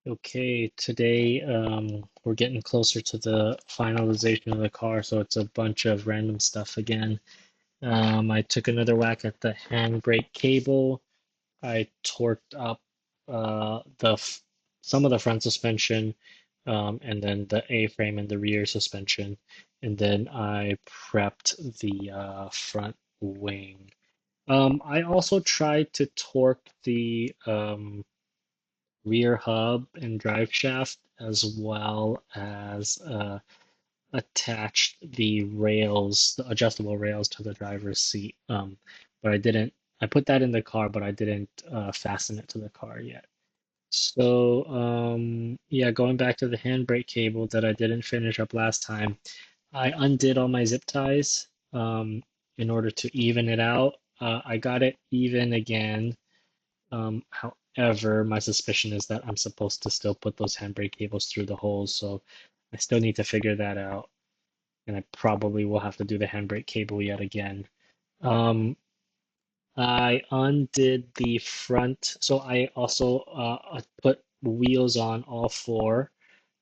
Okay, today we're getting closer to the finalization of the car, so it's a bunch of random stuff again. I took another whack at the handbrake cable. I torqued up some of the front suspension, and then the A-frame and the rear suspension, and then I prepped the front wing. I also tried to torque the rear hub and drive shaft, as well as attached the rails, the adjustable rails to the driver's seat. But I put that in the car, but I didn't fasten it to the car yet. So, yeah, going back to the handbrake cable that I didn't finish up last time, I undid all my zip ties in order to even it out. I got it even again. However, my suspicion is that I'm supposed to still put those handbrake cables through the holes, so I still need to figure that out, and I probably will have to do the handbrake cable yet again. Um, I undid the front, so I also put wheels on all four,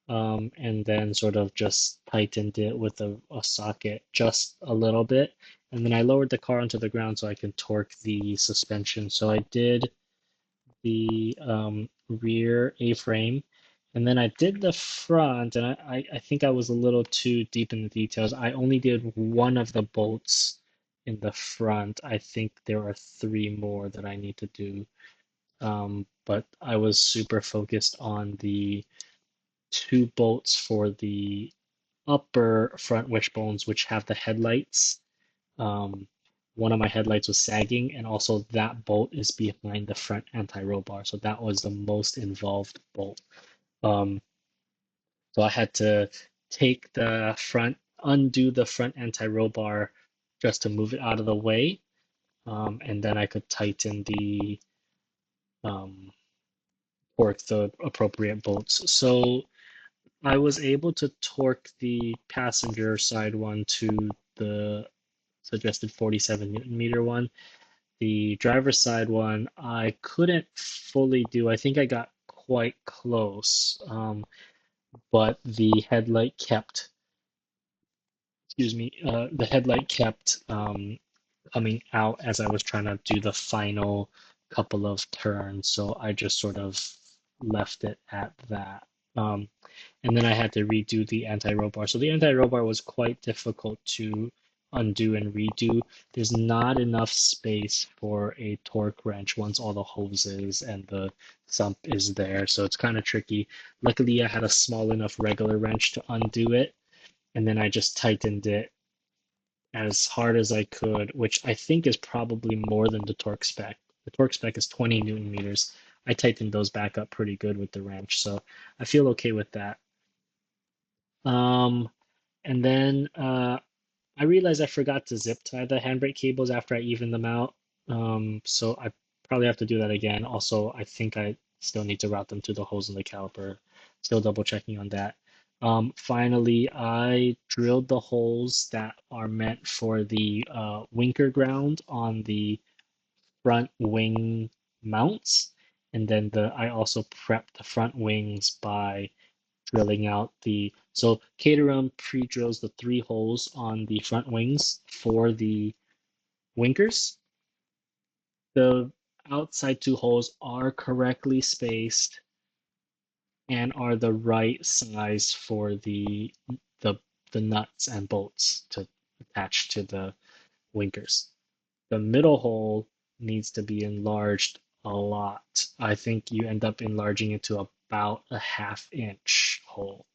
and then sort of just tightened it with a socket just a little bit, and then I lowered the car onto the ground so I can torque the suspension. So I did the rear A-frame. And then I did the front, and I think I was a little too deep in the details. I only did one of the bolts in the front. I think there are three more that I need to do. But I was super focused on the two bolts for the upper front wishbones, which have the headlights. um, One of my headlights was sagging, and also that bolt is behind the front anti-roll bar. So that was the most involved bolt. Um, so I had to take the front, undo the front anti-roll bar just to move it out of the way. And then I could tighten um, torque the appropriate bolts. So I was able to torque the passenger side one to the suggested 47 Newton meter one. The driver's side one, I couldn't fully do. I think I got quite close, but the headlight kept coming out as I was trying to do the final couple of turns. So I just sort of left it at that. Um, and then I had to redo the anti-roll bar. So the anti-roll bar was quite difficult to undo and redo. There's not enough space for a torque wrench once all the hoses and the sump is there. So it's kind of tricky. Luckily, I had a small enough regular wrench to undo it, and then I just tightened it as hard as I could, which I think is probably more than the torque spec. The torque spec is 20 Newton meters. I tightened those back up pretty good with the wrench, so I feel okay with that. Um, and then I realized I forgot to zip tie the handbrake cables after I evened them out. So I probably have to do that again. Also, I think I still need to route them to the holes in the caliper. Still double checking on that. Finally, I drilled the holes that are meant for the winker ground on the front wing mounts. And then I also prepped the front wings by drilling out so Caterham pre-drills the three holes on the front wings for the winkers. The outside two holes are correctly spaced and are the right size for the the nuts and bolts to attach to the winkers. The middle hole needs to be enlarged a lot. I think you end up enlarging it to about a ½ inch hole.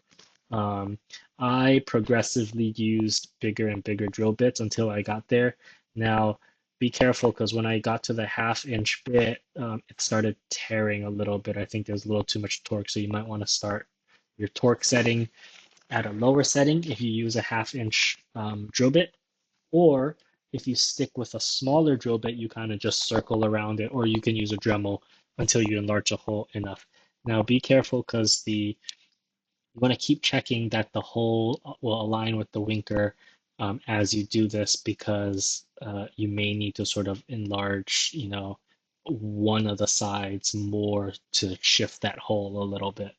Um, I progressively used bigger and bigger drill bits until I got there. Now, be careful because when I got to the ½ inch bit, it started tearing a little bit. I think there's a little too much torque, so you might want to start your torque setting at a lower setting if you use a ½ inch drill bit, or if you stick with a smaller drill bit, you kind of just circle around it, or you can use a Dremel until you enlarge a hole enough. Now, be careful because you want to keep checking that the hole will align with the winker as you do this, because you may need to sort of enlarge, one of the sides more to shift that hole a little bit.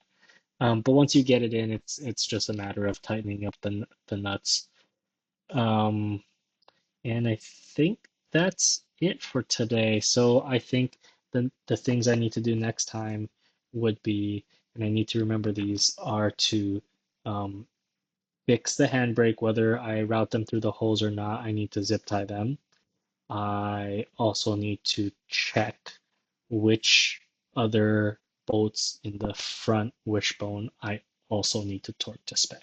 But once you get it in, it's just a matter of tightening up the nuts. Um, and I think that's it for today. So I think the things I need to do next time would be, and I need to remember these, are to um, fix the handbrake, whether I route them through the hose or not. I need to zip tie them. I also need to check which other bolts in the front wishbone I also need to torque to spec.